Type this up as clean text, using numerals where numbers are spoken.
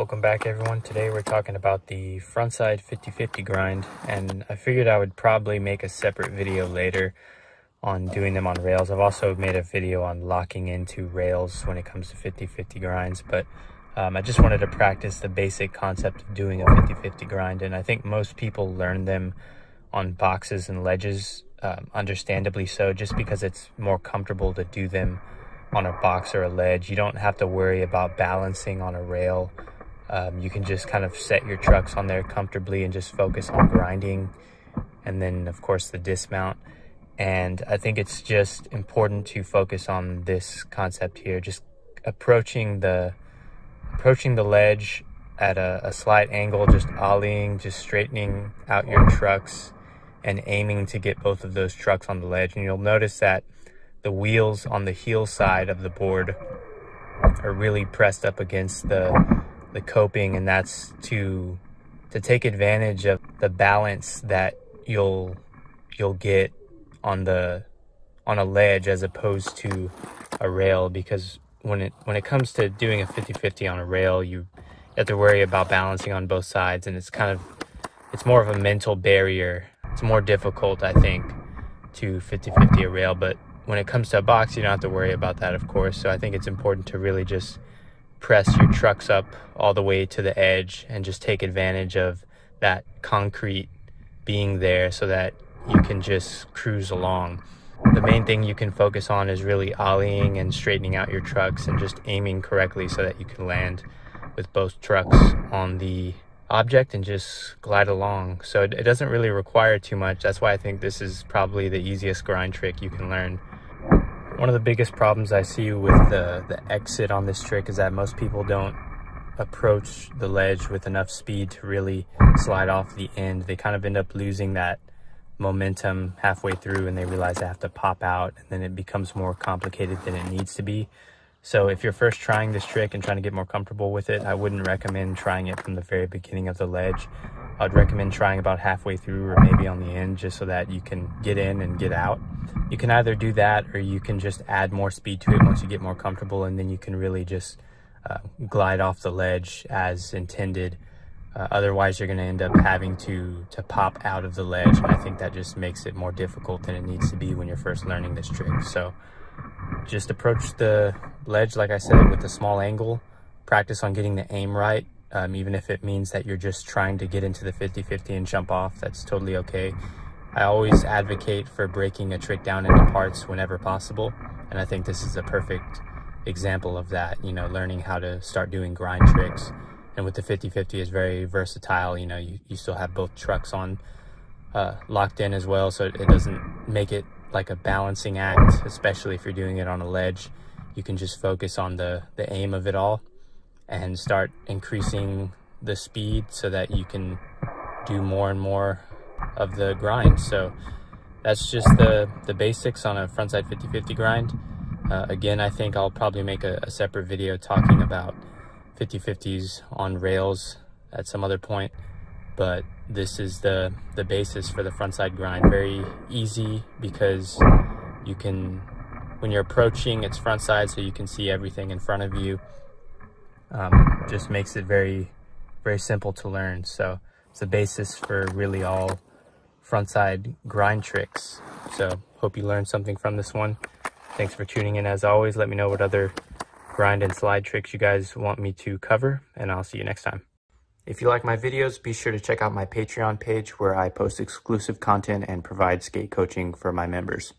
Welcome back, everyone. Today we're talking about the frontside 50-50 grind, and I figured I would probably make a separate video later on doing them on rails. I've also made a video on locking into rails when it comes to 50-50 grinds, but I just wanted to practice the basic concept of doing a 50-50 grind, and I think most people learn them on boxes and ledges, understandably so, just because it's more comfortable to do them on a box or a ledge. You don't have to worry about balancing on a rail. You can just kind of set your trucks on there comfortably and just focus on grinding, and then of course the dismount. And I think it's just important to focus on this concept here, just approaching the ledge at a slight angle, just ollieing, just straightening out your trucks and aiming to get both of those trucks on the ledge. And you'll notice that the wheels on the heel side of the board are really pressed up against the coping, and that's to take advantage of the balance that you'll get on a ledge as opposed to a rail. Because when it comes to doing a 50-50 on a rail, you have to worry about balancing on both sides, and it's more of a mental barrier. It's more difficult, I think, to 50-50 a rail. But when it comes to a box, you don't have to worry about that, of course. So I think it's important to really just press your trucks up all the way to the edge and just take advantage of that concrete being there so that you can just cruise along. The main thing you can focus on is really ollieing and straightening out your trucks and just aiming correctly so that you can land with both trucks on the object and just glide along. So it doesn't really require too much. That's why I think this is probably the easiest grind trick you can learn. One of the biggest problems I see with the exit on this trick is that most people don't approach the ledge with enough speed to really slide off the end. They kind of end up losing that momentum halfway through, and they realize they have to pop out, and then it becomes more complicated than it needs to be. So if you're first trying this trick and trying to get more comfortable with it, I wouldn't recommend trying it from the very beginning of the ledge. I'd recommend trying about halfway through or maybe on the end, just so that you can get in and get out. You can either do that, or you can just add more speed to it once you get more comfortable, and then you can really just glide off the ledge as intended. Otherwise, you're going to end up having to pop out of the ledge, and I think that just makes it more difficult than it needs to be when you're first learning this trick. So just approach the ledge, like I said, with a small angle. Practice on getting the aim right. Even if it means that you're just trying to get into the 50-50 and jump off, that's totally okay. I always advocate for breaking a trick down into parts whenever possible, and I think this is a perfect example of that. You know, learning how to start doing grind tricks. And with the 50-50 is very versatile. You know, you still have both trucks on locked in as well, so it doesn't make it like a balancing act, especially if you're doing it on a ledge. You can just focus on the aim of it all and start increasing the speed so that you can do more and more of the grind. So that's just the basics on a frontside 50-50 grind. Again, I think I'll probably make a separate video talking about 50-50s on rails at some other point, but this is the basis for the frontside grind. Very easy because you can, when you're approaching, it's frontside, so you can see everything in front of you. Just makes it very, very simple to learn. So it's the basis for really all frontside grind tricks. So hope you learned something from this one. Thanks for tuning in. As always, let me know what other grind and slide tricks you guys want me to cover, and I'll see you next time. If you like my videos, be sure to check out my Patreon page, where I post exclusive content and provide skate coaching for my members.